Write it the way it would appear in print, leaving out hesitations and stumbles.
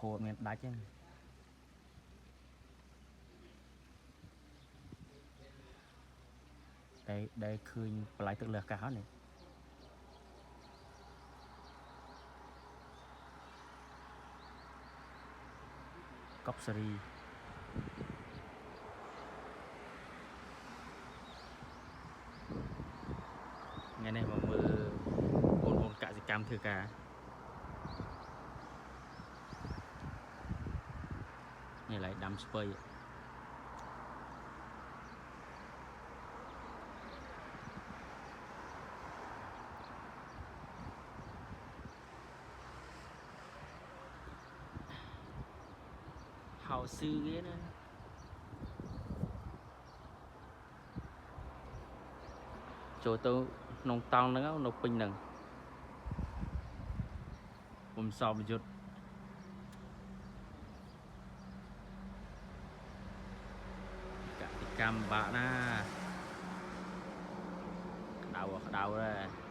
khô miền đá chứ đây khơi lại tự lừa cá này cốc sari ngày nay mà mưa ôn cả gì cam thưa cả này lại đâm spray hào sư ghế nữa chỗ tôi nông tông nó nó pin nèผมสอบหยุดกติกรรมบะนะเดาเลย